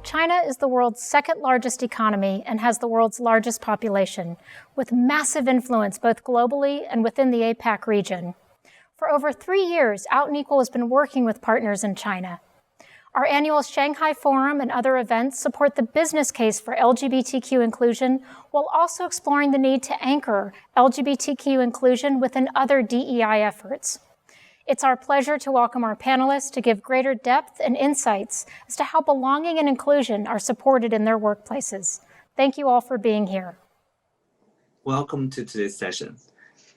China is the world's second largest economy and has the world's largest population, with massive influence both globally and within the APAC region. For over 3 years, Out & Equal has been working with partners in China. Our annual Shanghai Forum and other events support the business case for LGBTQ inclusion while also exploring the need to anchor LGBTQ inclusion within other DEI efforts. It's our pleasure to welcome our panelists to give greater depth and insights as to how belonging and inclusion are supported in their workplaces. Thank you all for being here. Welcome to today's session.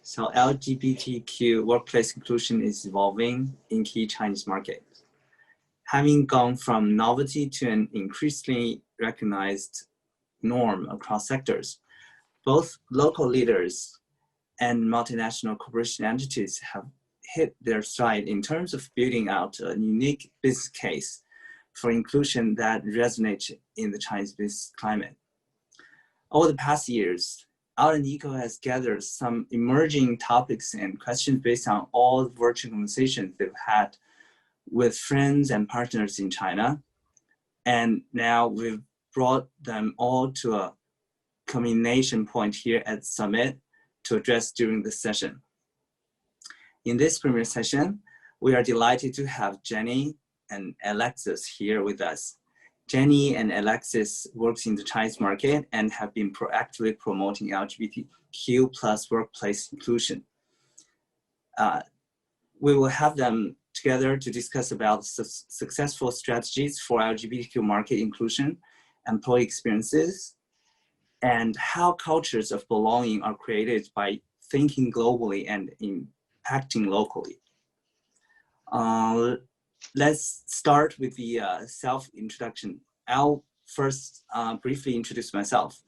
So LGBTQ workplace inclusion is evolving in key Chinese markets. Having gone from novelty to an increasingly recognized norm across sectors, both local leaders and multinational corporation entities have hit their stride in terms of building out a unique business case for inclusion that resonates in the Chinese business climate. Over the past years, Out & Equal has gathered some emerging topics and questions based on all the virtual conversations they've had with friends and partners in China. And now we've brought them all to a culmination point here at Summit to address during this session. In this premier session, we are delighted to have Jenny and Alexis here with us. Jenny and Alexis works in the Chinese market and have been proactively promoting LGBTQ plus workplace inclusion. We will have them together to discuss about successful strategies for LGBTQ market inclusion, employee experiences, and how cultures of belonging are created by thinking globally and impacting locally. Let's start with the self-introduction. I'll first briefly introduce myself.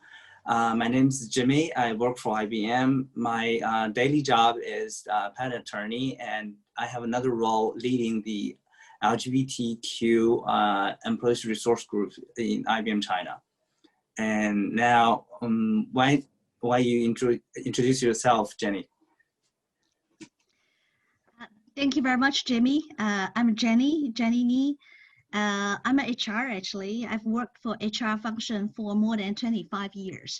My name is Jimmy. I work for IBM. My daily job is patent attorney, and I have another role leading the LGBTQ employees resource group in IBM China. And now, why you introduce yourself, Jenny? Thank you very much, Jimmy. I'm Jenny Ni. I'm an HR actually. I've worked for HR function for more than 25 years.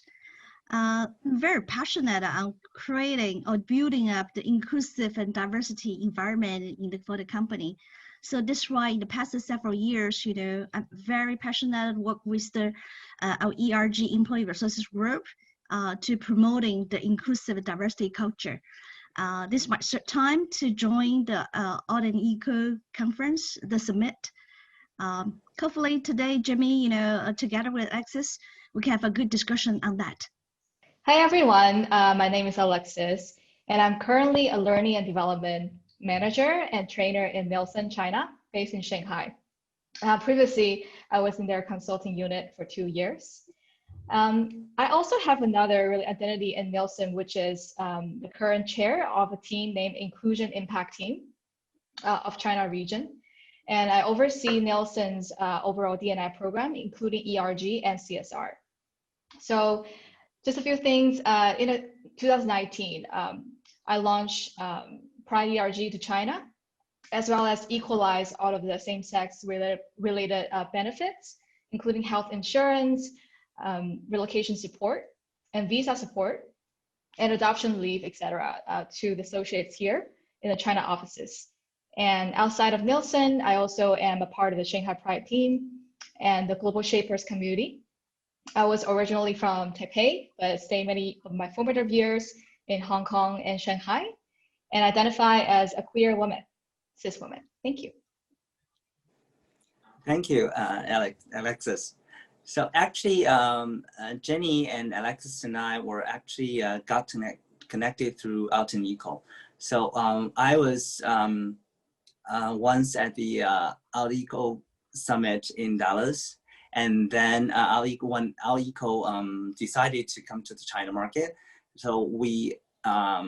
I'm very passionate on creating or building up the inclusive and diversity environment for the company. So this is why in the past several years, I'm very passionate to work with our ERG employee resources group to promoting the inclusive diversity culture. This is my third time to join the Out & Equal conference, the summit. Hopefully today, Jimmy, together with Alexis, we can have a good discussion on that. Hi everyone, my name is Alexis, and I'm currently a learning and development manager and trainer in Nielsen, China, based in Shanghai. Previously, I was in their consulting unit for 2 years. I also have another really identity in Nielsen, which is the current chair of a team named Inclusion Impact Team of China region. And I oversee Nielsen's overall D&I program, including ERG and CSR. So just a few things. In 2019, I launched Pride ERG to China, as well as equalize all of the same-sex related benefits, including health insurance, relocation support, and visa support, and adoption leave, etc., to the associates here in the China offices. And outside of Nielsen, I also am a part of the Shanghai Pride team and the Global Shapers community. I was originally from Taipei, but stayed many of my formative years in Hong Kong and Shanghai, and identify as a queer woman, cis woman. Thank you. Thank you, Alexis. So actually, Jenny and Alexis and I were actually got connected through Out & Equal. So I was once at the Out & Equal Summit in Dallas, and then when Out & Equal decided to come to the China market, so we Out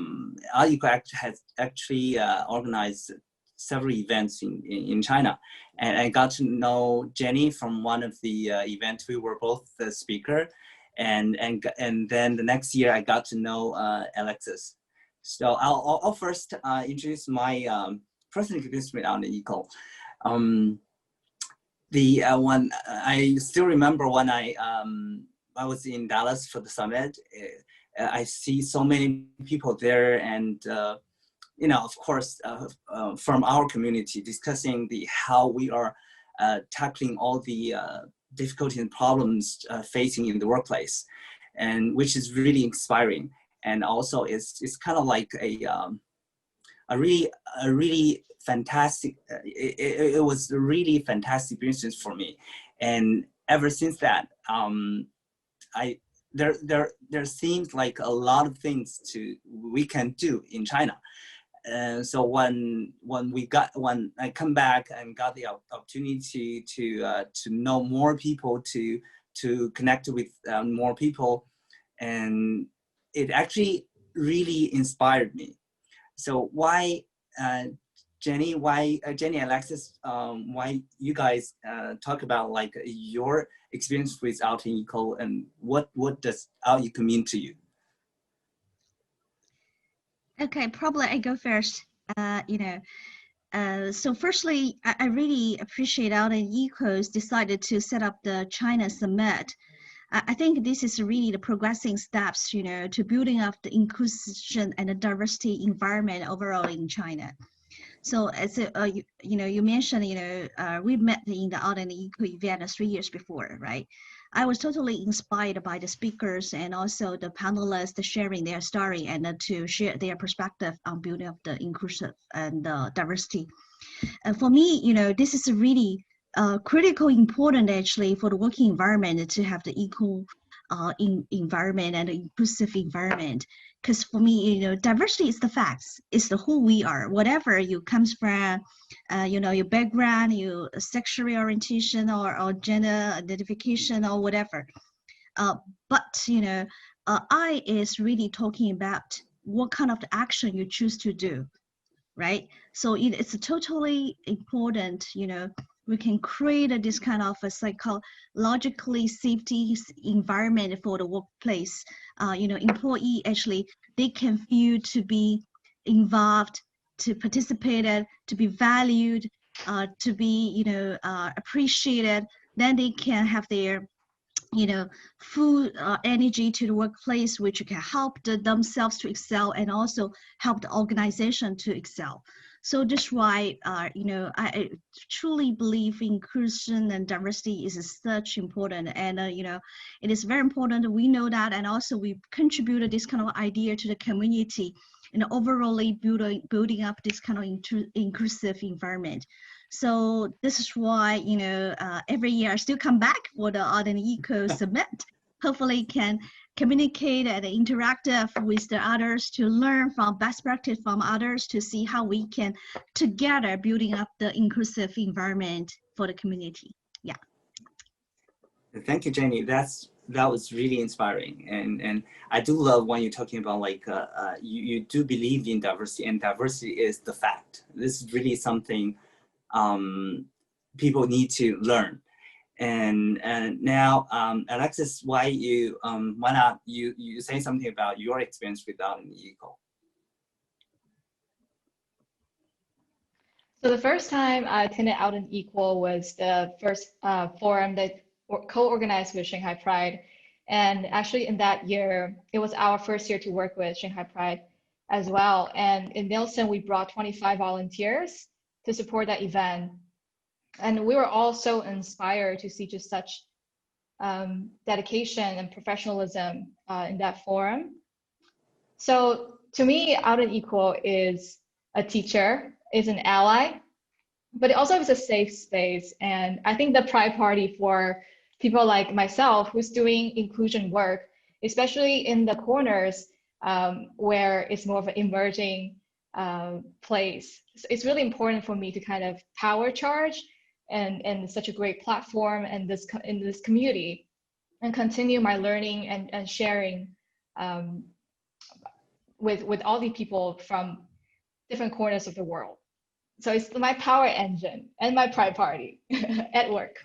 & Equal has actually organized several events in China, and I got to know Jenny from one of the events. We were both the speaker, and then the next year I got to know Alexis. So I'll first introduce my personal experience with Out & Equal. the one I still remember when I was in Dallas for the summit. I see so many people there, and you know, of course, from our community discussing how we are tackling all the difficulties and problems facing in the workplace, and which is really inspiring. And also, it's kind of like a really fantastic. It was a really fantastic experience for me, and ever since that, there seems like a lot of things we can do in China. So when I come back and got the opportunity to know more people, to connect with more people, and it actually really inspired me. So why, Jenny and Alexis, why you guys talk about like your experience with Untitled, and what does Untitled mean to you? Okay, probably I go first. So firstly, I really appreciate Untitled decided to set up the China Summit. I think this is really the progressing steps, to building up the inclusion and the diversity environment overall in China. So as you mentioned, we met in the Untitled event 3 years before, right? I was totally inspired by the speakers and also the panelists sharing their story and to share their perspective on building up the inclusive and diversity. And for me, this is really critical important actually for the working environment to have the equal environment and inclusive environment. Because for me, diversity is the facts. It's the who we are, whatever you comes from, your background, your sexual orientation or gender identification or whatever. But I is really talking about what kind of action you choose to do, right? So it's totally important, we can create this kind of a psychologically safety environment for the workplace. Employee actually, they can feel to be involved, to participate, to be valued, to be, appreciated. Then they can have their full energy to the workplace, which can help themselves to excel and also help the organization to excel. So that's why, I truly believe inclusion and diversity is such important. And, it is very important. We know that. And also we contributed this kind of idea to the community and overall building up this kind of inclusive environment. So this is why, every year I still come back for the Untitled Summit. Hopefully can communicate and interact with the others to learn from best practice from others to see how we can together building up the inclusive environment for the community. Yeah. Thank you, Jenny. That was really inspiring, and I do love when you're talking about like you do believe in diversity, and diversity is the fact. This is really something people need to learn. And now, Alexis, why not you say something about your experience with Untitled? So the first time I attended Untitled was the first forum that co-organized with Shanghai Pride. And actually in that year, it was our first year to work with Shanghai Pride as well. And in Nielsen, we brought 25 volunteers to support that event. And we were all so inspired to see just such dedication and professionalism in that forum. So to me, Untitled is a teacher, is an ally, but it also is a safe space. And I think the Pride Party for people like myself who's doing inclusion work, especially in the corners where it's more of an emerging place. So it's really important for me to kind of power charge and such a great platform and in this community and continue my learning and sharing with all the people from different corners of the world. So it's my power engine and my Pride Party at work.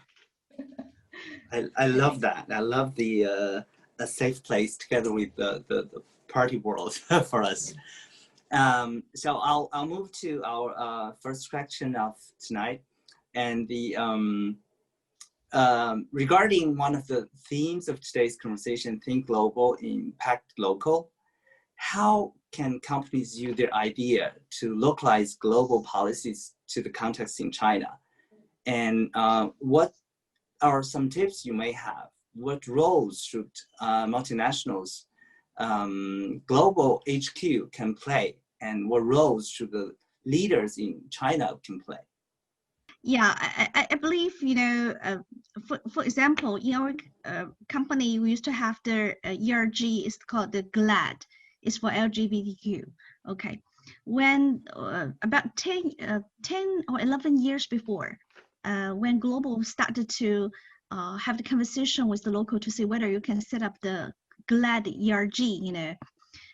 I love that. I love the a safe place together with the party world for us. So I'll move to our first section of tonight, and regarding one of the themes of today's conversation, think global, impact local, how can companies use their idea to localize global policies to the context in China? And what are some tips you may have? What roles should multinationals, global HQ can play? And what roles should the leaders in China can play? Yeah, I believe, for example, in our company, we used to have the ERG, it's called the GLAD, it's for LGBTQ, okay. When about 10 or 11 years before, when Global started to have the conversation with the local to see whether you can set up the GLAD ERG,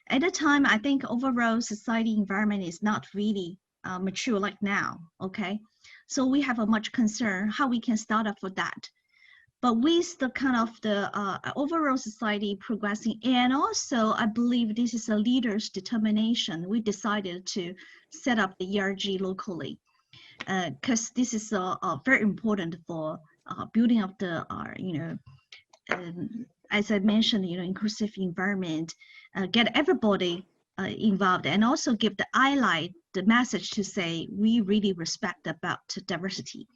at the time, I think overall society environment is not really mature like now, okay? So we have a much concern how we can start up for that. But with the kind of the overall society progressing, and also I believe this is a leader's determination, we decided to set up the ERG locally, because this is very important for building up the, as I mentioned, inclusive environment, get everybody involved, and also give the highlight the message to say we really respect about diversity.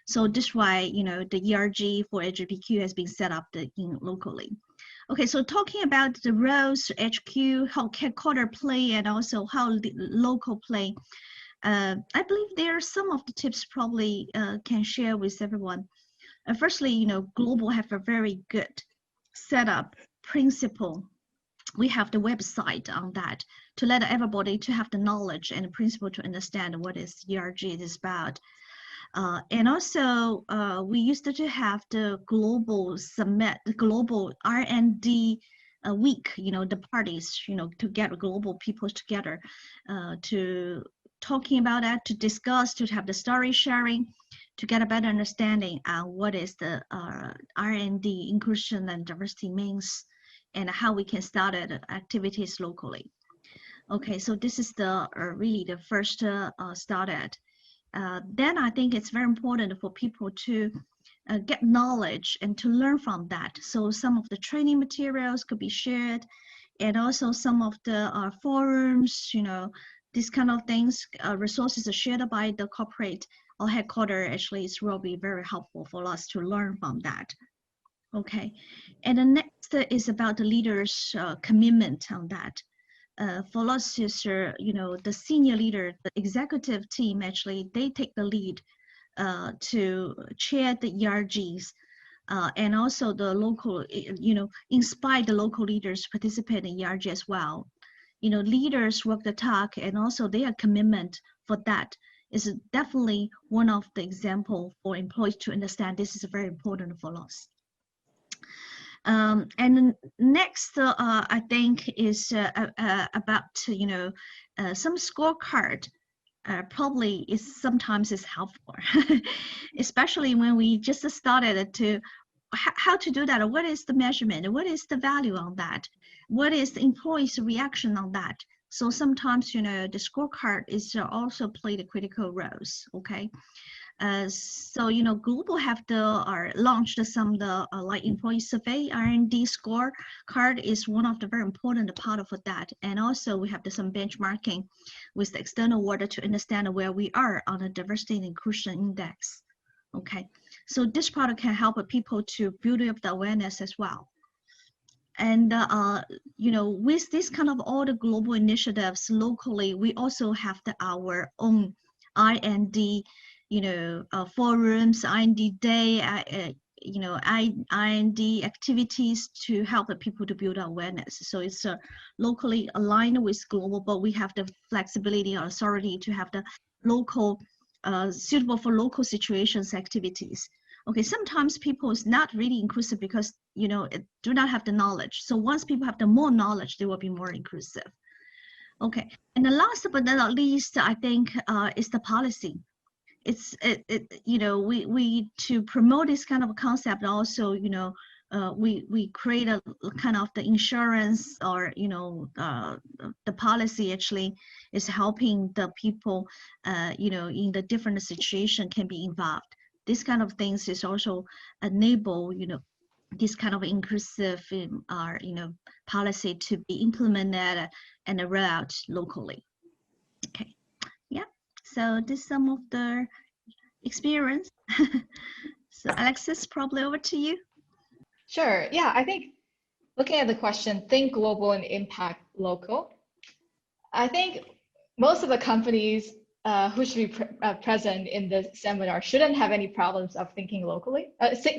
So this is why the ERG for LGBTQ has been set up locally. Okay, so talking about the roles HQ, how headquarter play, and also how the local play, I believe there are some of the tips probably can share with everyone. Firstly, Global have a very good setup principle. We have the website on that to let everybody to have the knowledge and the principle to understand what is ERG is about. And also, we used to have the global summit, the global R&D week, the parties, to get global people together to talking about that, to discuss, to have the story sharing, to get a better understanding on what is the R&D inclusion and diversity means, and how we can start activities locally. Okay, so this is the really the first start at. Then I think it's very important for people to get knowledge and to learn from that. So some of the training materials could be shared, and also some of the forums, these kind of things, resources are shared by the corporate or headquarter. Actually, it will be very helpful for us to learn from that. Okay, and the next is about the leaders' commitment on that. For us, is the senior leader, the executive team, actually, they take the lead to chair the ERGs, and also the local, inspire the local leaders to participate in ERG as well. Leaders walk the talk, and also their commitment for that is definitely one of the example for employees to understand this is very important for us. And next, I think is about some scorecard. Probably is sometimes is helpful, especially when we just started to how to do that. What is the measurement? What is the value on that? What is the employee's reaction on that? So sometimes the scorecard is also play the critical roles. Okay. So Global have launched some like employee survey. R&D score card is one of the very important part of that, and also we have some benchmarking with the external order to understand where we are on the diversity and inclusion index. Okay, so this product can help people to build up the awareness as well. And with this kind of all the global initiatives locally, we also have our own R&D forums, R&D day, R&D activities to help the people to build awareness. So it's locally aligned with Global, but we have the flexibility or authority to have the local, suitable for local situations activities. Okay, sometimes people is not really inclusive because, do not have the knowledge. So once people have the more knowledge, they will be more inclusive. Okay, and the last but not least, I think, is the policy. We to promote this kind of concept also, we create a kind of the insurance or, the policy actually is helping the people, in the different situation can be involved. this kind of things is also enable, this kind of inclusive policy to be implemented and rolled out locally. Okay, yeah. So this is some of the experience. So Alexis, probably over to you. Sure. Yeah, I think looking at the question, think global and impact local. I think most of the companies who should be present in the seminar shouldn't have any problems of thinking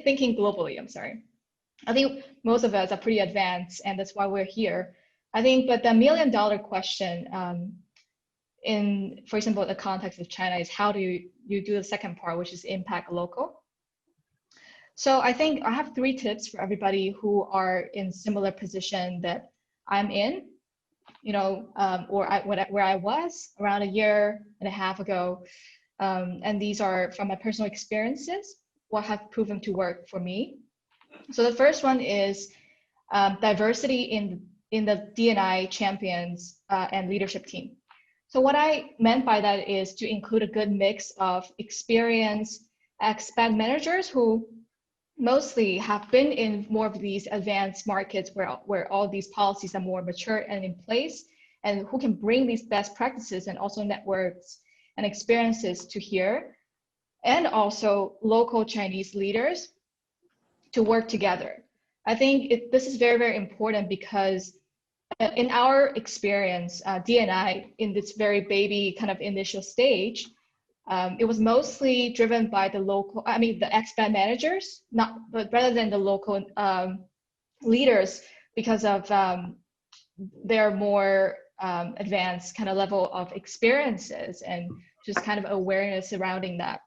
thinking globally, I'm sorry. I think most of us are pretty advanced, and that's why we're here. I think, but the million-dollar question in, for example, the context of China is how do you do the second part, which is impact local. So I think I have 3 tips for everybody who are in similar position that I'm in, where I was around a year and a half ago. And these are from my personal experiences, what have proven to work for me. So the first one is diversity in the D&I champions and leadership team. So what I meant by that is to include a good mix of experienced expat managers who mostly have been in more of these advanced markets where all these policies are more mature and in place, and who can bring these best practices and also networks and experiences to here, and also local Chinese leaders to work together. I think this is very, very important because in our experience, D&I in this very baby kind of initial stage, it was mostly driven by the expat managers, but rather than the local leaders, because of their more advanced kind of level of experiences and just kind of awareness surrounding that.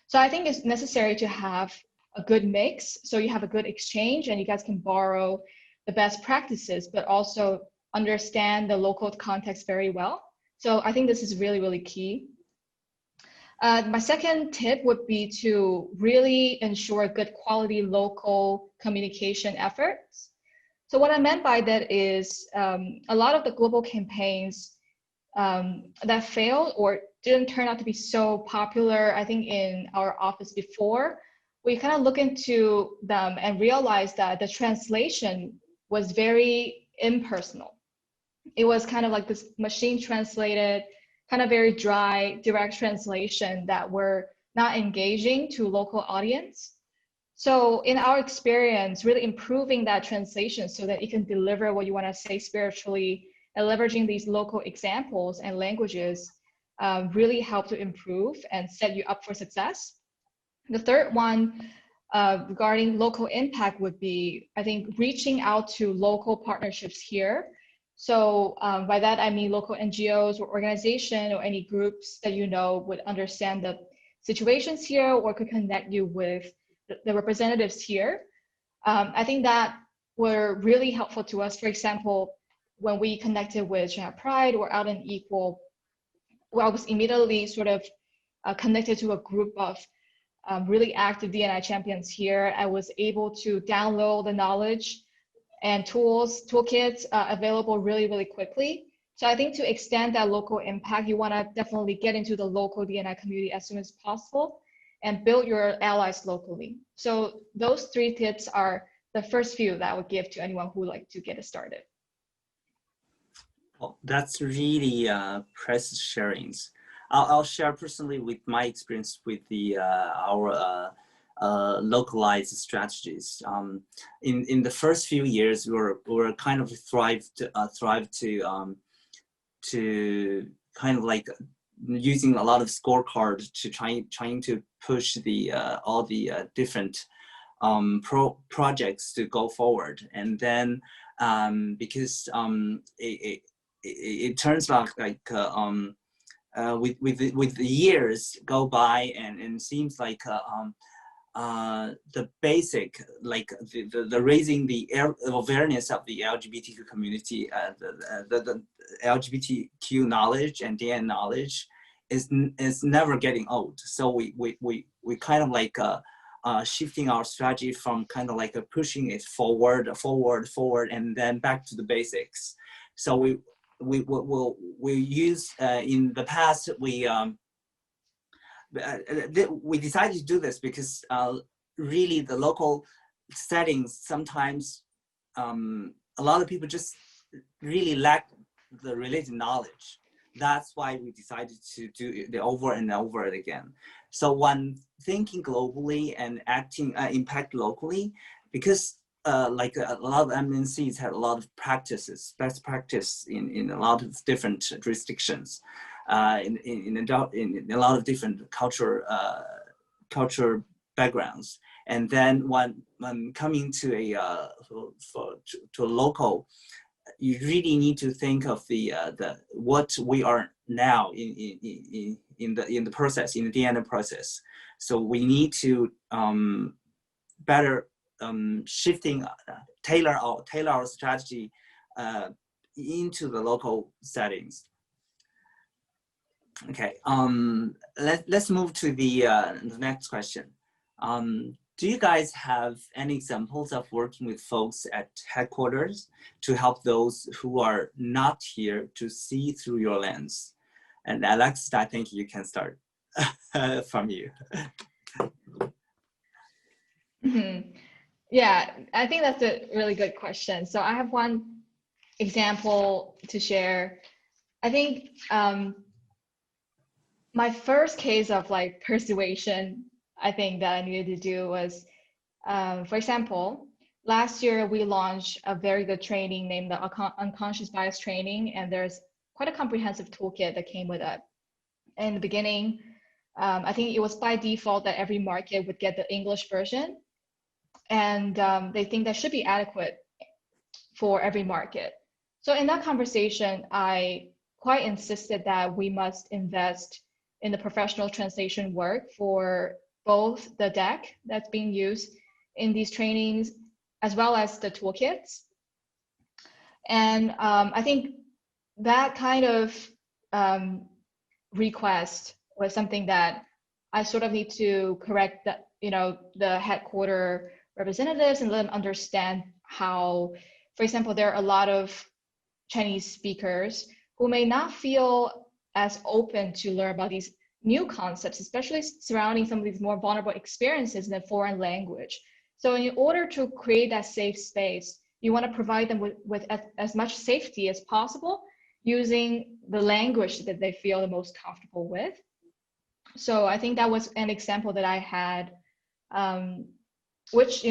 So I think it's necessary to have a good mix, so you have a good exchange and you guys can borrow the best practices, but also understand the local context very well. So I think this is really, really key. My second tip would be to really ensure good quality local communication efforts. So what I meant by that is a lot of the global campaigns that failed or didn't turn out to be so popular, I think in our office before, we kind of look into them and realize that the translation was very impersonal. It was kind of like this machine translated, kind of very dry, direct translation that were not engaging to local audience. So in our experience, really improving that translation so that it can deliver what you want to say spiritually and leveraging these local examples and languages really help to improve and set you up for success. The third one regarding local impact would be, I think, reaching out to local partnerships here. So by that, I mean local NGOs or organization or any groups that you know would understand the situations here or could connect you with the representatives here. I think that were really helpful to us. For example, when we connected with Shanghai Pride or Out and Equal, well, I was immediately sort of connected to a group of really active D&I champions here. I was able to download the knowledge and toolkits available really, really quickly. So I think to extend that local impact, you want to definitely get into the local D&I community as soon as possible and build your allies locally. So those 3 tips are the first few that I would give to anyone who would like to get it started. Well, that's really precious sharings. I'll share personally with my experience with our localized strategies. In the first few years, we were kind of thrived to kind of like using a lot of scorecards to trying to push all the different projects to go forward. And then because it turns out like with the years go by, and it seems like the basic, like the raising the awareness of the LGBTQ community, the LGBTQ knowledge and DN knowledge is never getting old. So we kind of like shifting our strategy from kind of like pushing it forward, and then back to the basics. So we use in the past we decided to do this because really the local settings sometimes a lot of people just really lack the related knowledge. That's why we decided to do it over and over again. So when thinking globally and acting impact locally, because like a lot of MNCs have a lot of practices, best practice in a lot of different jurisdictions, in a lot of different culture backgrounds. And then when coming to a local, you really need to think of the what we are now in the process, in the DNA process. So we need to better tailor our strategy into the local settings. Okay, let's move to the next question. Do you guys have any examples of working with folks at headquarters to help those who are not here to see through your lens? And Alex, I think you can start from you. Mm-hmm. Yeah, I think that's a really good question. So I have one example to share. I think my first case of like persuasion, I think that I needed to do was, for example, last year we launched a very good training named the Unconscious Bias Training, and there's quite a comprehensive toolkit that came with it. In the beginning, I think it was by default that every market would get the English version, and they think that should be adequate for every market. So in that conversation, I quite insisted that we must invest in the professional translation work for both the deck that's being used in these trainings, as well as the toolkits. And I think that kind of request was something that I sort of need to correct that, the headquarter representatives and let them understand how, for example, there are a lot of Chinese speakers who may not feel as open to learn about these new concepts, especially surrounding some of these more vulnerable experiences in a foreign language. So in order to create that safe space, you want to provide them with as much safety as possible using the language that they feel the most comfortable with. So I think that was an example that I had, which,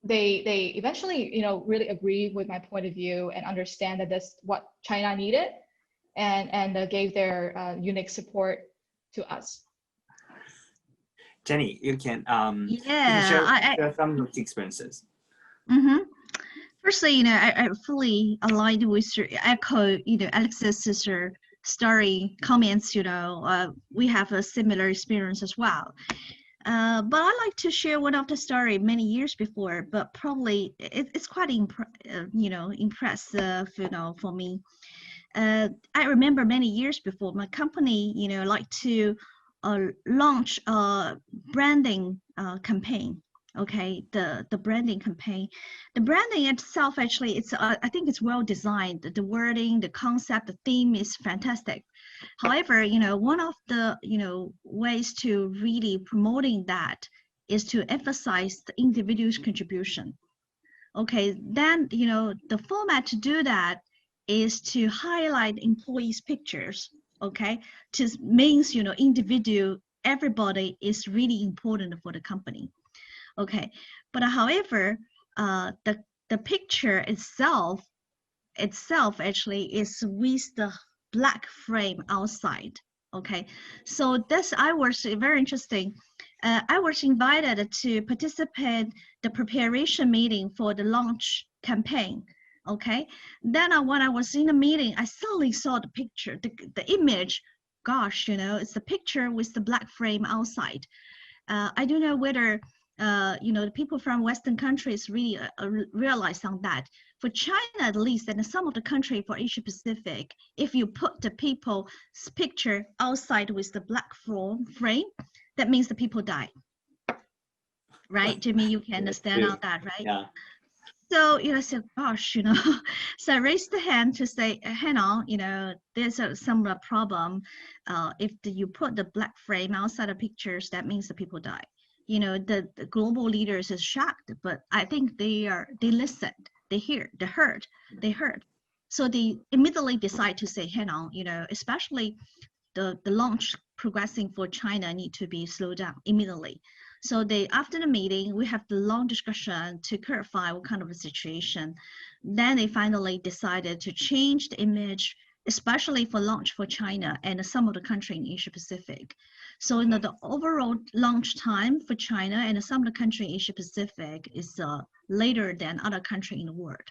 they eventually, really agree with my point of view and understand that that's what China needed, and gave their unique support to us. Jenny, you can Yeah, share some of the experiences. Mm-hmm. Firstly, I fully aligned with echo, Alex's sister story comments. We have a similar experience as well. But I like to share one of the story many years before, but probably it's quite impressive, for me. I remember many years before my company, like to launch a branding campaign. Okay, the branding campaign. The branding itself, actually, I think it's well designed. The wording, the concept, the theme is fantastic. However, one of the ways to really promoting that is to emphasize the individual's contribution. Okay, then the format to do that is to highlight employees' pictures. Okay, just means individual, everybody is really important for the company. Okay, but however, the picture itself actually is with the black frame outside. Okay, so I was very interesting. I was invited to participate the preparation meeting for the launch campaign. Okay, then when I was in the meeting, I suddenly saw the picture, the image. Gosh, it's the picture with the black frame outside. I don't know whether the people from Western countries really realize on that. For China, at least, and some of the country for Asia Pacific, if you put the people's picture outside with the black frame, that means the people die. Right, Jimmy? You can understand all that, right? Yeah. So, I said, gosh, so I raised the hand to say, hang on, there's some problem. If you put the black frame outside of pictures, that means the people die. The global leaders is shocked, but I think they listened, they heard. So they immediately decide to say, hang on, especially the launch progressing for China need to be slowed down immediately. So after the meeting, we have the long discussion to clarify what kind of a situation. Then they finally decided to change the image, especially for launch for China and some of the country in Asia Pacific. So the overall launch time for China and some of the country in Asia Pacific is later than other countries in the world.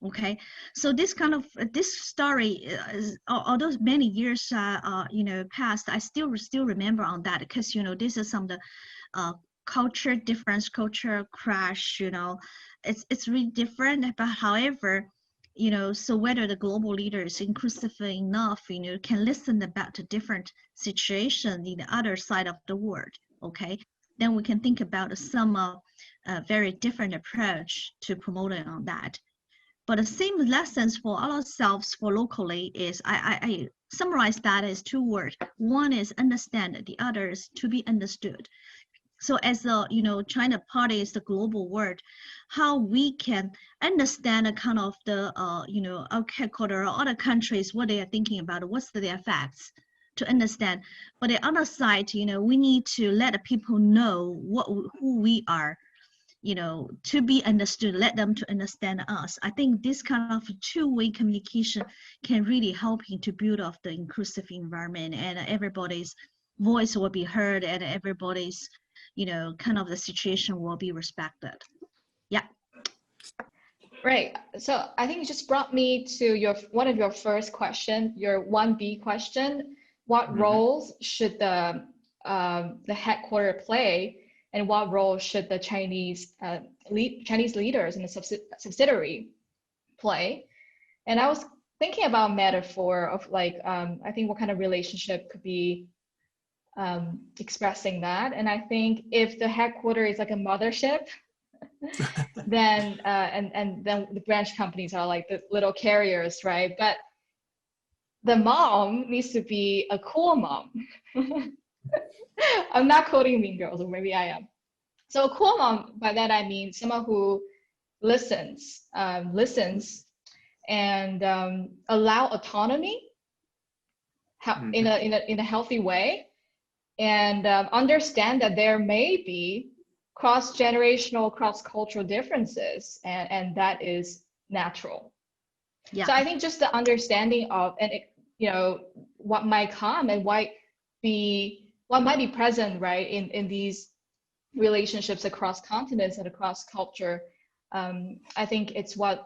Okay, so this story is, although many years passed, I still remember on that, because this is some of the culture difference, culture crash. It's really different. But however, so whether the global leaders inclusive enough, can listen about the different situation in the other side of the world. Okay, then we can think about some very different approach to promoting on that. But the same lessons for ourselves for locally is, I summarize that as 2 words. One is understand, the other is to be understood. So as China part is the global world, how we can understand a kind of the our headquarters or other countries, what they are thinking about, what's their facts, to understand. But the other side, we need to let the people know who we are, to be understood, let them to understand us. I think this kind of 2-way communication can really help to build up the inclusive environment, and everybody's voice will be heard, and everybody's, kind of the situation will be respected. Yeah. Right. So I think it just brought me to one of your first question, your 1B question. What roles should the headquarters play, and what role should the Chinese leaders in the subsidiary play? And I was thinking about metaphor of I think what kind of relationship could be expressing that. And I think if the headquarters is like a mothership, then and then the branch companies are like the little carriers, right? But the mom needs to be a cool mom. I'm not quoting Mean Girls, or maybe I am. So a cool mom, by that I mean someone who listens and allow autonomy in a healthy way, and understand that there may be cross-generational, cross-cultural differences, and that is natural. Yeah. So I think just the understanding of, and what might come and what might be present, right, in these relationships across continents and across culture, I think it's what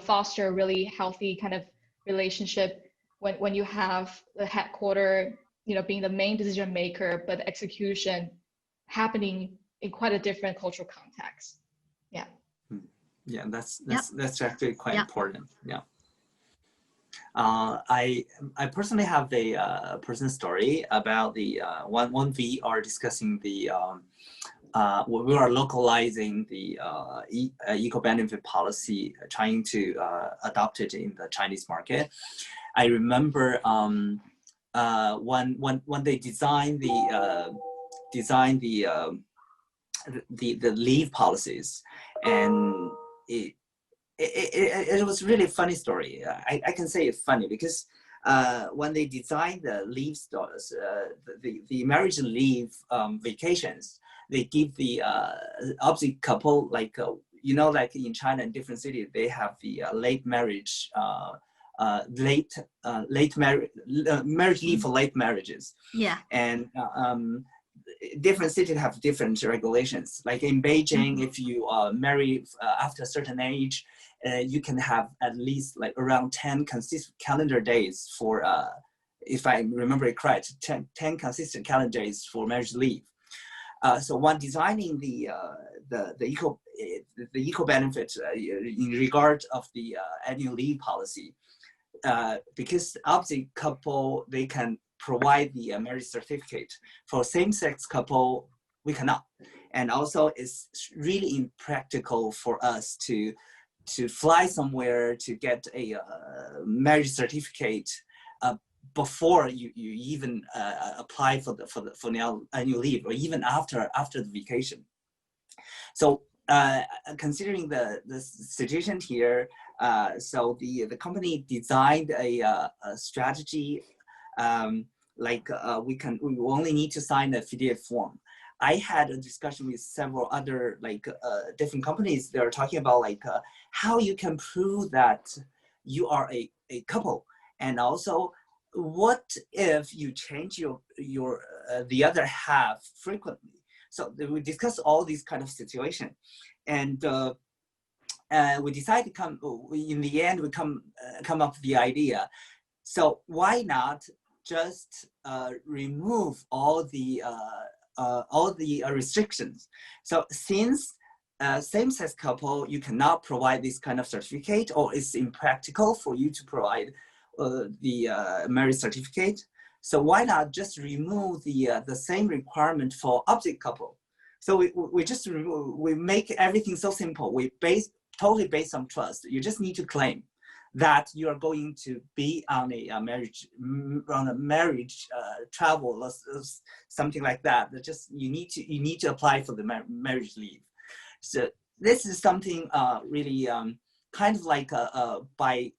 foster a really healthy kind of relationship when you have the headquarter being the main decision maker, but the execution happening in quite a different cultural context. Yeah. Yeah, that's actually quite important. Yeah. I personally have a personal story about the when we are discussing the we are localizing the eco benefit policy, trying to adopt it in the Chinese market. I remember when they designed the leave policies, and it was really a funny story. I can say it's funny because when they designed the leave stores, the marriage leave vacations, they give the opposite couple, like like in China in different cities, they have the late marriage, marriage leave for late marriages. Yeah. And different cities have different regulations. Like in Beijing, if you marry after a certain age, you can have at least like around 10 consistent calendar days for, if I remember it correct, 10 consistent calendar days for marriage leave. So when designing the eco benefit in regard of the annual leave policy, because opposite couple, they can provide the marriage certificate. For same-sex couple, we cannot. And also it's really impractical for us to fly somewhere to get a marriage certificate before you even apply for the annual leave, or even after the vacation. So considering the situation here, so the company designed a strategy, we only need to sign a fiduciary form. I had a discussion with several other different companies. They're talking about how you can prove that you are a couple, and also what if you change your the other half frequently. So we discussed all these kind of situations, and we decided in the end we come up with the idea. So why not just remove all the restrictions? So since same-sex couple, you cannot provide this kind of certificate, or it's impractical for you to provide the marriage certificate. So why not just remove the same requirement for opposite couple? So we make everything so simple. We totally based on trust. You just need to claim that you are going to be on a marriage travel, or something like that. That just you need to apply for the marriage leave. So this is something really kind of like by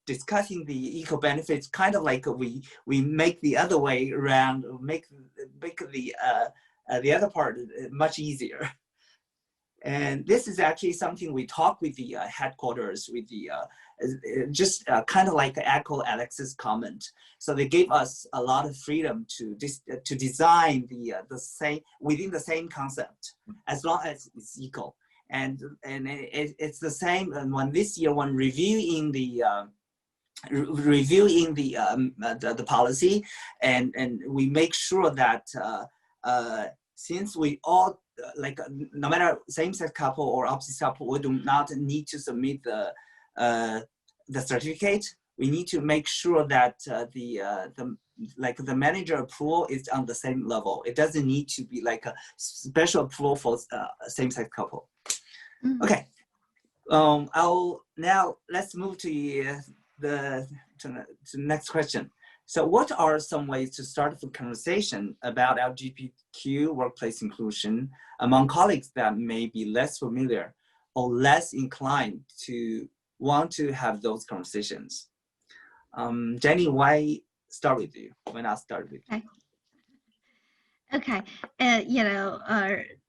discussing the eco benefits, kind of like we make the other way around, make the other part much easier. And this is actually something we talked with the headquarters, with the just kind of like echo Alex's comment. So they gave us a lot of freedom to design the same within the same concept, as long as it's equal. And it's the same. And when this year, when reviewing the policy, and we make sure that since we all no matter same-sex couple or opposite couple, we do not need to submit the certificate. We need to make sure that the manager approval is on the same level. It doesn't need to be like a special approval for same-sex couple. Mm-hmm. Okay. Let's move to the next question. So what are some ways to start a conversation about LGBTQ workplace inclusion among colleagues that may be less familiar or less inclined to want to have those conversations? Jenny, why start with you? Why not start with you? Okay.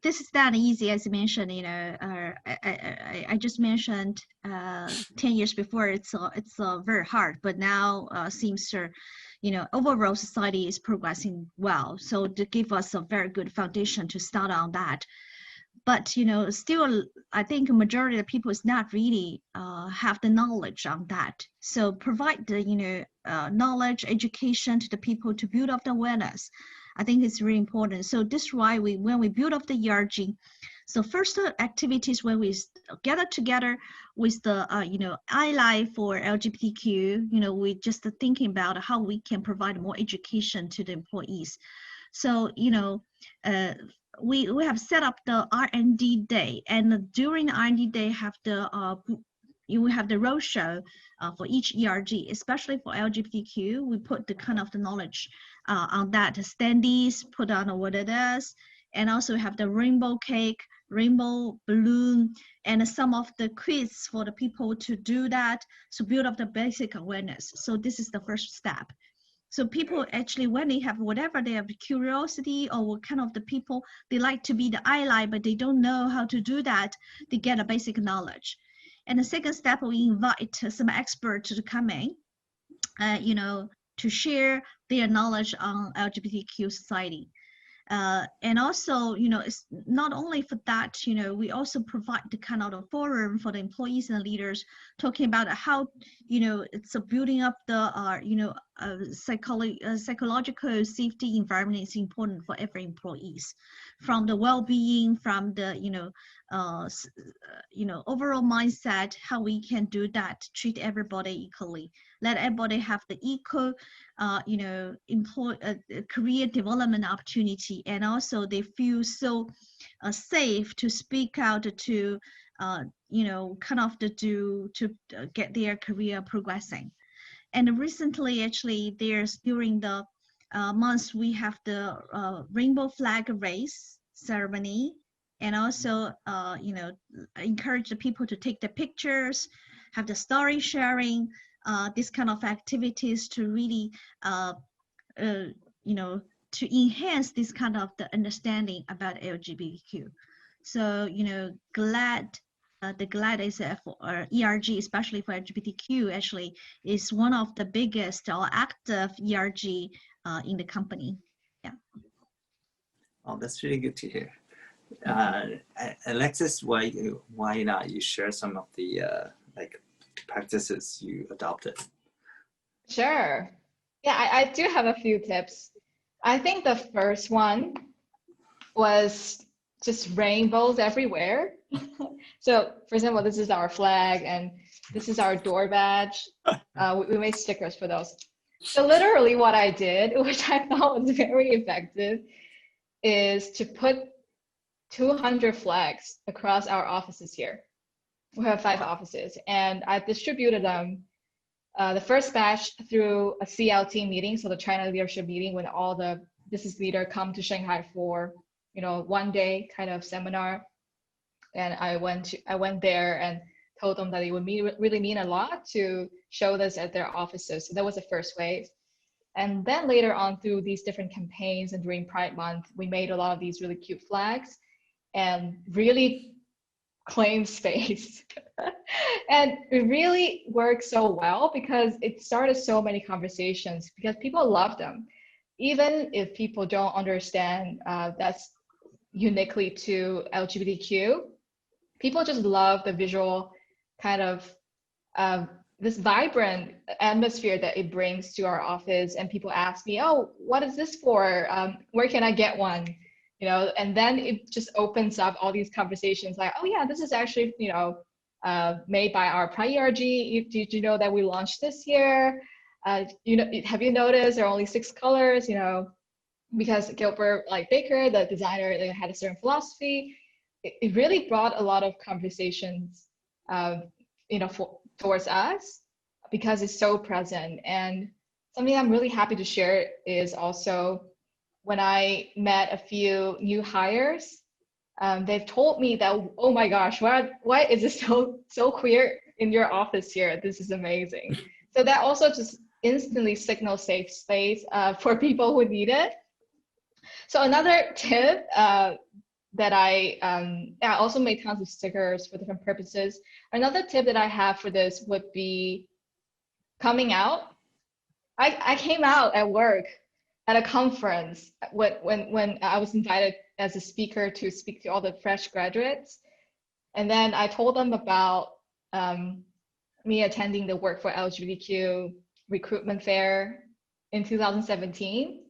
This is not easy, as you mentioned. I just mentioned 10 years before. It's very hard, but now seems to, overall society is progressing well. So to give us a very good foundation to start on that. But still, I think a majority of people is not really have the knowledge on that. So provide the knowledge, education to the people to build up the awareness. I think it's really important. So this is why when we build up the ERG, so first activities when we gather together with the ally for LGBTQ, we just thinking about how we can provide more education to the employees. So we have set up the R&D day, and during the R&D day we have the roadshow for each ERG, especially for LGBTQ. We put the kind of the knowledge on that, standees, put on what it is, and also have the rainbow cake, rainbow balloon, and some of the quiz for the people to do that, to build up the basic awareness. So this is the first step. So people actually, when they have whatever, they have curiosity or what kind of the people, they like to be the ally, but they don't know how to do that, they get a basic knowledge. And the second step, we invite some experts to come in, to share their knowledge on LGBTQ society. And also, it's not only for that, we also provide the kind of a forum for the employees and leaders, talking about how, it's building up the, psychological safety environment is important for every employees, from the well-being, from the overall mindset, how we can do that, treat everybody equally, let everybody have the equal career development opportunity, and also they feel so safe to speak out to get their career progressing. And recently, actually, during the months, we have the rainbow flag race ceremony, and also encourage the people to take the pictures, have the story sharing, this kind of activities to really to enhance this kind of the understanding about LGBTQ. So GLAD, the GLAD is for ERG, especially for LGBTQ, actually is one of the biggest or active ERG in the company. Yeah. Oh, that's really good to hear. Alexis, why not you share some of the practices you adopted? Sure. Yeah, I do have a few tips. I think the first one was just rainbows everywhere. So, for example, this is our flag and this is our door badge. We made stickers for those. So literally what I did, which I thought was very effective, is to put 200 flags across our offices here. We have 5 offices, and I distributed them the first batch through a CLT meeting, so the China leadership meeting, when all the business leaders come to Shanghai for one day kind of seminar. And I went there and told them that it would really mean a lot to show this at their offices. So that was the first wave. And then later on, through these different campaigns and during Pride Month, we made a lot of these really cute flags and really claimed space. And it really worked so well because it started so many conversations because people love them. Even if people don't understand that's uniquely to LGBTQ, people just love the visual kind of this vibrant atmosphere that it brings to our office. And people ask me, oh, what is this for? Where can I get one? And then it just opens up all these conversations like, oh yeah, this is actually, made by our ERG. Did you know that we launched this year? Have you noticed there are only 6 colors, because Gilbert Baker, the designer, they had a certain philosophy. It really brought a lot of conversations, towards us because it's so present. And something I'm really happy to share is also when I met a few new hires, they've told me that, oh my gosh, why is it so queer in your office here? This is amazing. So that also just instantly signals safe space for people who need it. So another tip that I also made tons of stickers for different purposes. Another tip that I have for this would be coming out. I came out at work at a conference when I was invited as a speaker to speak to all the fresh graduates. And then I told them about me attending the Work for LGBTQ recruitment fair in 2017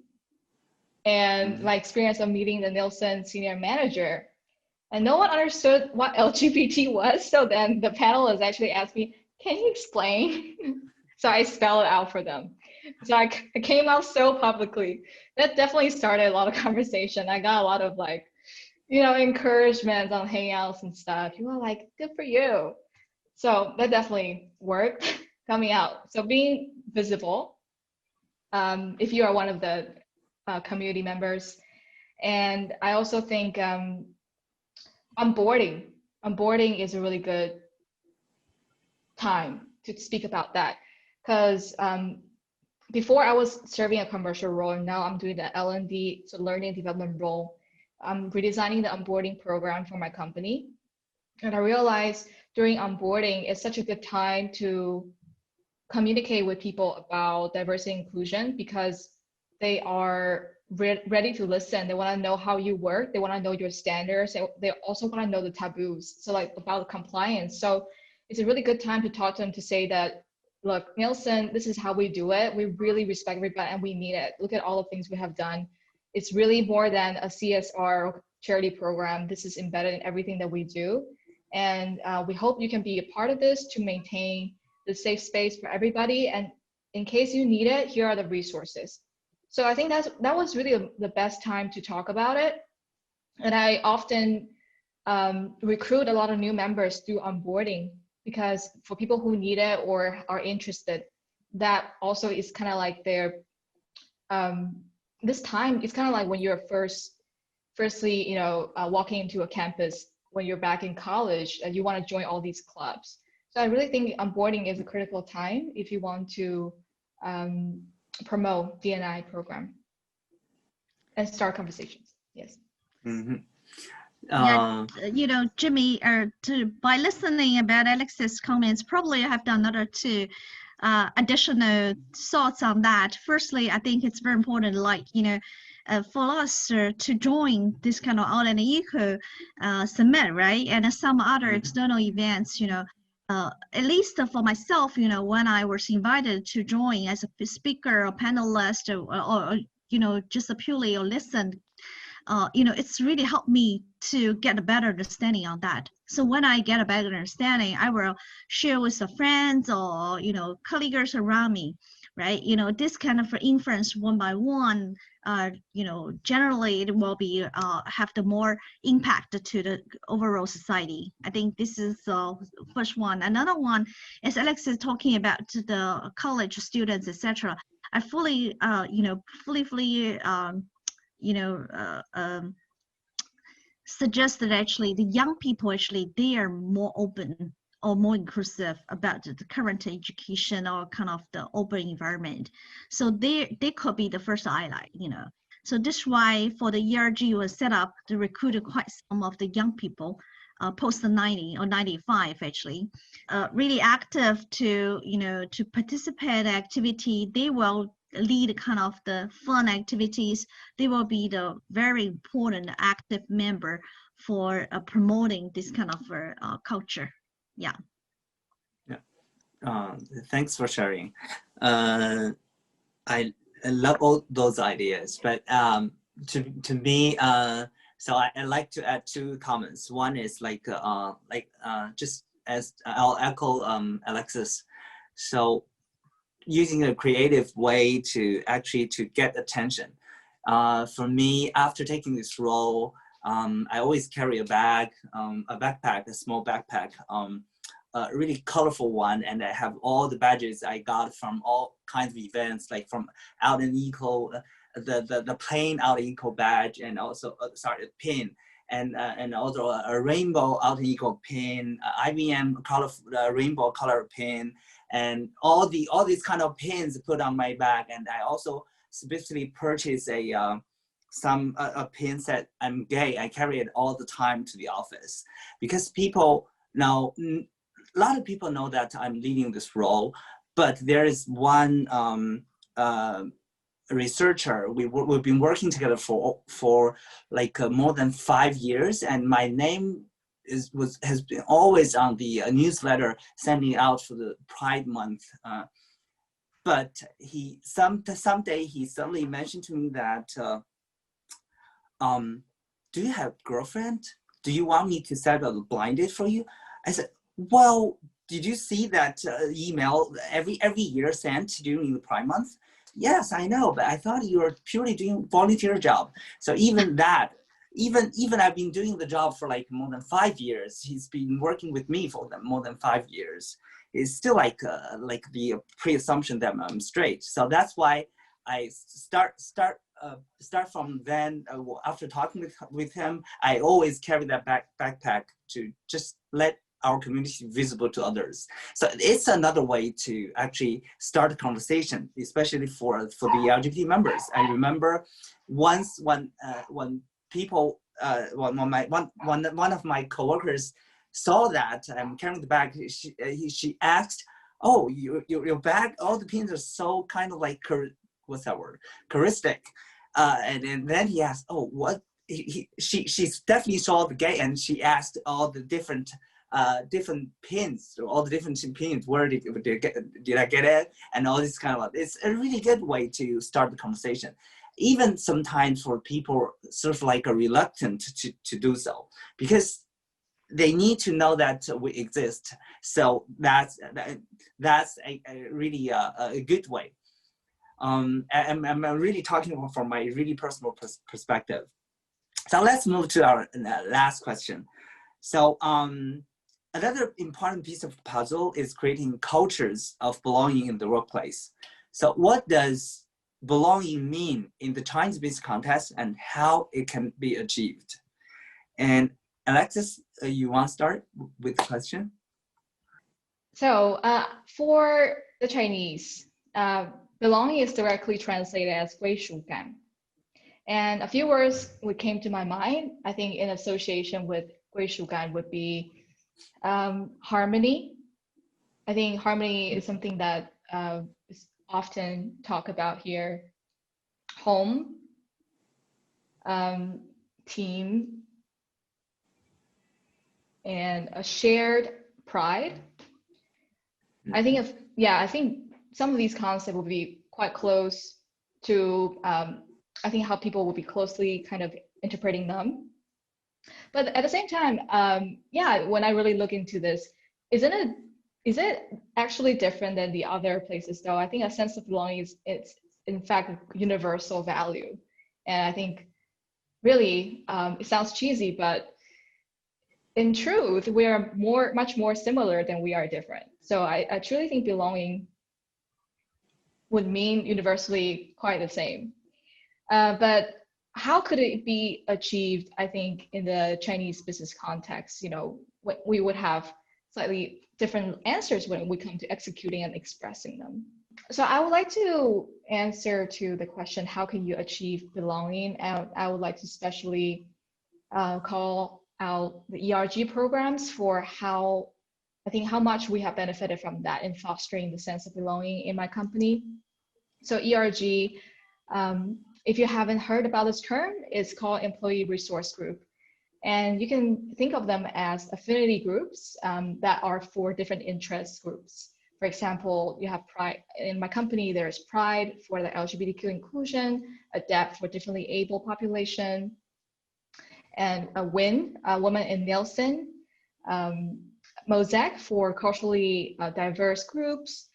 and my experience of meeting the Nielsen senior manager. And no one understood what LGBT was. So then the panelists actually asked me, can you explain? So I spelled it out for them. So I came out so publicly. That definitely started a lot of conversation. I got a lot of encouragement on hangouts and stuff. People were like, good for you. So that definitely worked, coming out. So being visible, if you are one of the community members. And I also think onboarding is a really good time to speak about that. Because before I was serving a commercial role, and now I'm doing the L&D, so learning and development role. I'm redesigning the onboarding program for my company. And I realized during onboarding, it's such a good time to communicate with people about diversity and inclusion because they are ready to listen. They want to know how you work. They want to know your standards. They also want to know the taboos. So about compliance. So it's a really good time to talk to them to say that, look, Nielsen, this is how we do it. We really respect everybody and we need it. Look at all the things we have done. It's really more than a CSR charity program. This is embedded in everything that we do. And we hope you can be a part of this to maintain the safe space for everybody. And in case you need it, here are the resources. So I think that was really the best time to talk about it. And I often recruit a lot of new members through onboarding, because for people who need it or are interested, that also is kind of like their, this time, it's kind of like when you're firstly, you know, walking into a campus when you're back in college and you want to join all these clubs. So I really think onboarding is a critical time if you want to promote D&I program and start conversations. Yes. Mm-hmm. Yeah, you know, Jimmy, by listening about Alex's comments, probably I have done another two additional thoughts on that. Firstly, I think it's very important, like, you know, for us to join this kind of Out and Eco summit, right? And some other external events, you know, at least for myself, you know, when I was invited to join as a speaker or panelist or you know, just a purely or listen, you know, it's really helped me to get a better understanding on that. So when I get a better understanding, I will share with the friends or, you know, colleagues around me, right? You know, this kind of influence one by one, you know, generally it will be have the more impact to the overall society. I think this is the first one. Another one is Alex is talking about the college students, etc. I fully, you know, you know, suggest that actually the young people, actually, they are more open or more inclusive about the current education or kind of the open environment. So they could be the first highlight, you know. So this is why for the ERG was set up to recruit quite some of the young people, post the 90 or 95 actually, really active to, you know, to participate in activity. They will lead kind of the fun activities. They will be the very important active member for promoting this kind of culture. Yeah. Yeah. Thanks for sharing. I love all those ideas, but to me, so I like to add two comments. One is like just as I'll echo Alexis. So using a creative way to actually to get attention. For me, after taking this role, I always carry a bag, a backpack, a small backpack, a really colorful one, and I have all the badges I got from all kinds of events, like from Out and Eco, the plain Out and Eco badge, and also sorry, a pin, and also a rainbow Out and Eco pin, IBM colorful rainbow color pin, and all these kind of pins put on my bag. And I also specifically purchased a pin that I'm gay. I carry it all the time to the office because people now, a lot of people know that I'm leading this role, but there is one researcher. We've been working together for like more than 5 years, and my name has been always on the newsletter sending out for the Pride Month. But someday he suddenly mentioned to me that, do you have a girlfriend? Do you want me to set a blind date for you? I said, well, did you see that email every year sent during the Pride Month? Yes, I know, but I thought you were purely doing volunteer job. So even that, even I've been doing the job for like more than 5 years. He's been working with me for more than 5 years. It's still like the pre-assumption that I'm straight. So that's why I start from then. After talking with him, I always carry that backpack to just let our community visible to others. So it's another way to actually start a conversation, especially for the LGBT members. I remember once when people, one of my coworkers saw that I'm carrying the bag, she asked, "Oh, your bag, all the pins are so kind of like what's that word? Charismatic." And then he asked, "Oh, what?" She definitely saw the gay, and she asked all the different different pins, all the different pins, where did I get it, and all this kind of, it's a really good way to start the conversation. Even sometimes for people sort of like a reluctant to do so, because they need to know that we exist. So that's a really a good way. I'm really talking from my really personal perspective. So let's move to our last question. So another important piece of the puzzle is creating cultures of belonging in the workplace. So what does belonging mean in the Chinese business context, and how it can be achieved? And Alexis, you want to start with the question? So for the Chinese, belonging is directly translated as 归属感. And a few words that came to my mind, I think in association with 归属感 would be harmony. I think harmony is something that is often talked about here. Home, team, and a shared pride. I think I think some of these concepts will be quite close to I think how people will be closely kind of interpreting them. But at the same time, when I really look into this, is it actually different than the other places though? I think a sense of belonging it's in fact a universal value. And I think really it sounds cheesy, but in truth, we are much more similar than we are different. So I truly think belonging would mean universally quite the same. But how could it be achieved? I think in the Chinese business context, we would have slightly different answers when we come to executing and expressing them. So I would like to answer to the question, how can you achieve belonging? And I would like to especially call out the ERG programs for how much we have benefited from that in fostering the sense of belonging in my company. So ERG, if you haven't heard about this term, it's called Employee Resource Group. And you can think of them as affinity groups that are for different interest groups. For example, you have Pride. In my company, there's Pride for the LGBTQ inclusion, ADAPT for differently able population, and a WIN, Women in Nielsen, Mosaic for culturally diverse groups,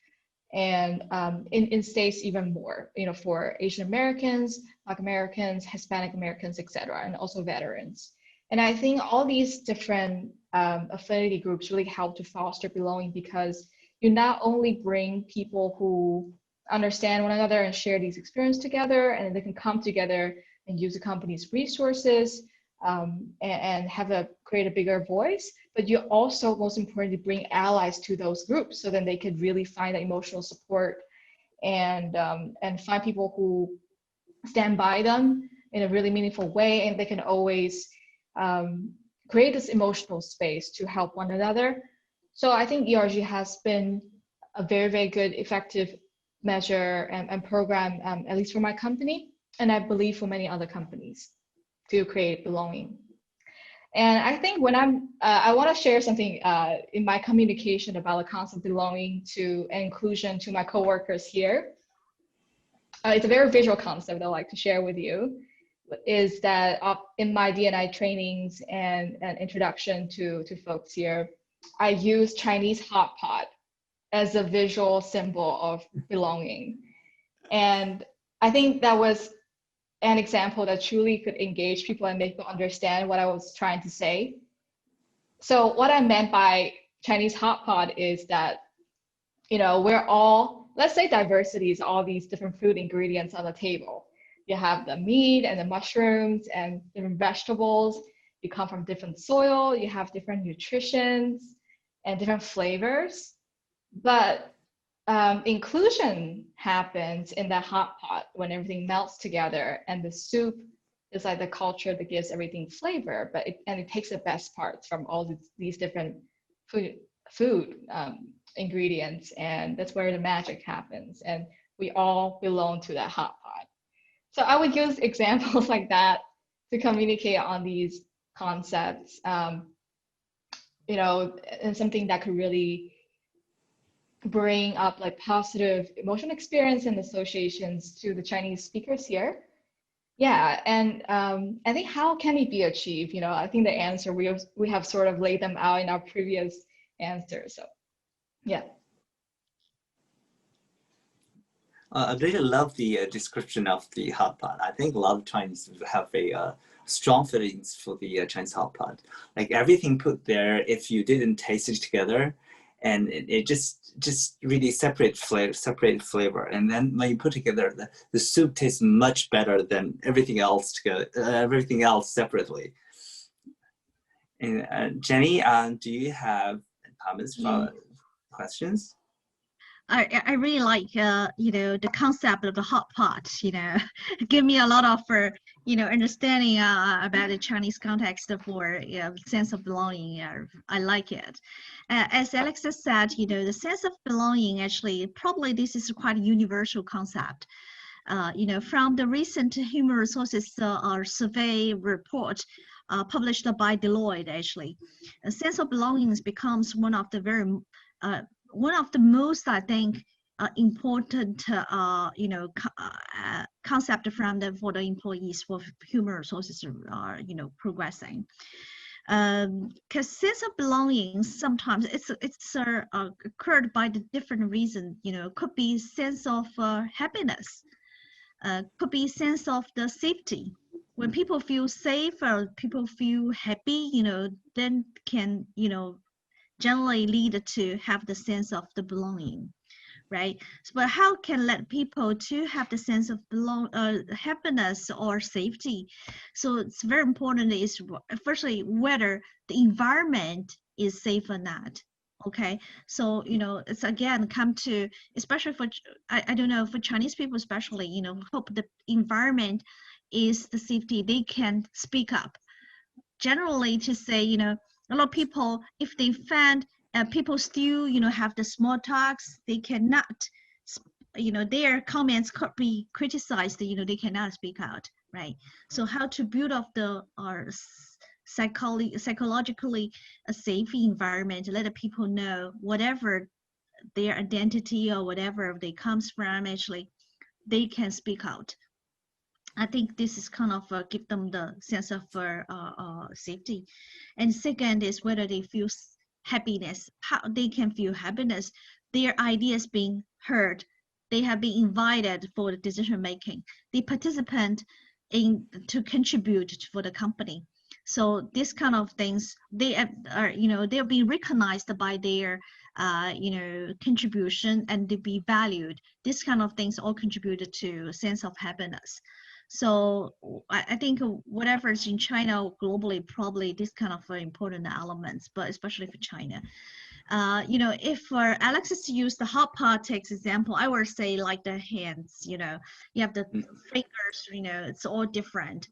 and in states even more, for Asian Americans, Black Americans, Hispanic Americans, etc., and also veterans. And I think all these different affinity groups really help to foster belonging, because you not only bring people who understand one another and share these experiences together, and they can come together and use the company's resources and create a bigger voice, but you also, most importantly, bring allies to those groups, so then they could really find the emotional support and find people who stand by them in a really meaningful way, and they can always create this emotional space to help one another. So I think ERG has been a very, very good, effective measure and program, at least for my company, and I believe for many other companies, to create belonging. And I think when I want to share something in my communication about the concept of belonging and inclusion to my coworkers here. It's a very visual concept I'd like to share with you, is that in my D&I trainings and introduction to folks here, I use Chinese hot pot as a visual symbol of belonging. And I think that was an example that truly could engage people and make them understand what I was trying to say. So what I meant by Chinese hot pot is that, we're all, let's say diversity is all these different food ingredients on the table. You have the meat and the mushrooms and different vegetables. You come from different soil, you have different nutritions and different flavors. But inclusion happens in that hot pot when everything melts together, and the soup is like the culture that gives everything flavor, it takes the best parts from all these different food ingredients, and that's where the magic happens, and we all belong to that hot pot. So I would use examples like that to communicate on these concepts. and something that could really bring up like positive emotional experience and associations to the Chinese speakers here. Yeah, and I think how can it be achieved? I think the answer we have sort of laid them out in our previous answers. So, yeah. I really love the description of the hot pot. I think a lot of Chinese have a strong feelings for the Chinese hot pot. Like everything put there, if you didn't taste it together, and it just really separate flavor. And then when you put together, the soup tastes much better than everything else together, everything else separately. And Jenny, do you have comments, questions? I really like the concept of the hot pot. Give me a lot of understanding about the Chinese context for sense of belonging. I like it. As Alex has said, the sense of belonging actually probably this is quite a universal concept. From the recent human resources survey report published by Deloitte, actually, a sense of belonging becomes one of the most, I think, important, concept for the employees for human resources are, progressing. Because sense of belonging sometimes it's occurred by the different reasons. Could be sense of happiness, could be sense of the safety. When people feel safe or people feel happy, then can generally lead to have the sense of the belonging, right? But how can let people to have the sense of happiness or safety? So it's very important is firstly whether the environment is safe or not. Okay, so it's again come to, especially for I don't know, for Chinese people especially, hope the environment is the safety, they can speak up. Generally to say, a lot of people, if they find people still, have the small talks, they cannot, their comments could be criticized, they cannot speak out, right? So how to build up the psychologically a safe environment, let the people know whatever their identity or whatever they comes from, actually, they can speak out. I think this is kind of give them the sense of safety. And second is whether they feel happiness, how they can feel happiness, their ideas being heard, they have been invited for the decision making, they participate in to contribute for the company. So this kind of things, they are, they're being recognized by their contribution, and to be valued. This kind of things all contributed to a sense of happiness. So I think whatever is in China or globally, probably this kind of important elements, but especially for China. If Alex is to use the hot pot example, I would say like the hands, you have the fingers, it's all different.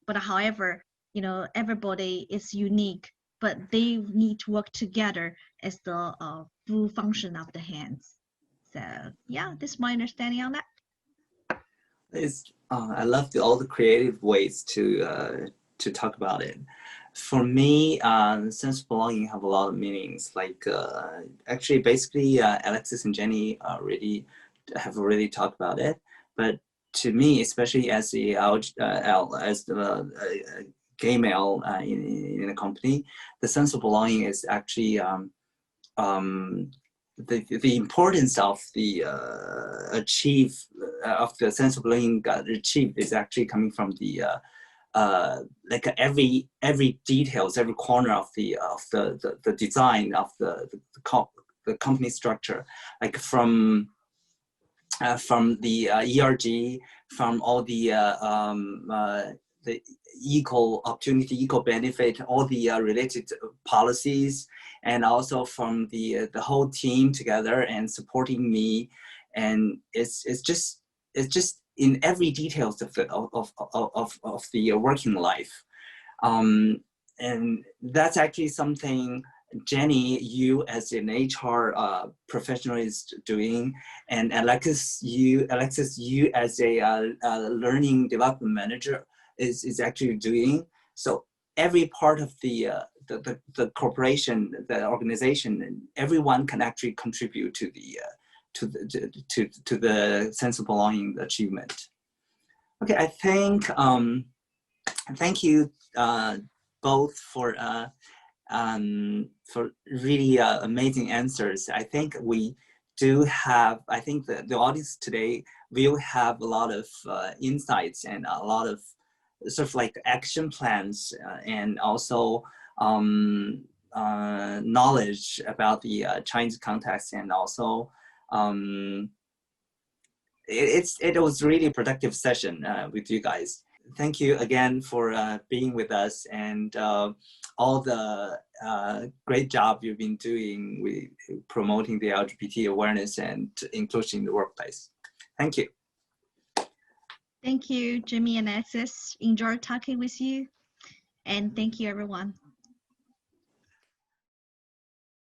But however, everybody is unique, but they need to work together as the full function of the hands. So yeah, this is my understanding on that. I love all the creative ways to talk about it. For me, sense of belonging have a lot of meanings. Like actually, basically, Alexis and Jenny already talked about it. But to me, especially as the gay male in a company, the sense of belonging is actually the importance of the of the sense of belonging got achieved is actually coming from the like every details, every corner of the design of the company structure, like from the ERG, from all the equal opportunity, equal benefit, all the related policies, and also from the whole team together and supporting me, and it's just in every details of the working life, and that's actually something Jenny, you as an HR professional is doing, and Alexis, you as a learning development manager is actually doing. So every part of the the corporation, the organization, and everyone can actually contribute to the sense of belonging achievement. Okay, I think thank you both for really amazing answers. I think we do have, I think the audience today will have a lot of insights and a lot of sort of like action plans and also knowledge about the Chinese context, and also it was really a productive session with you guys. Thank you again for being with us, and all the great job you've been doing with promoting the LGBT awareness and inclusion in the workplace. Thank you. Thank you, Jimmy and Alexis. Enjoyed talking with you. And thank you, everyone.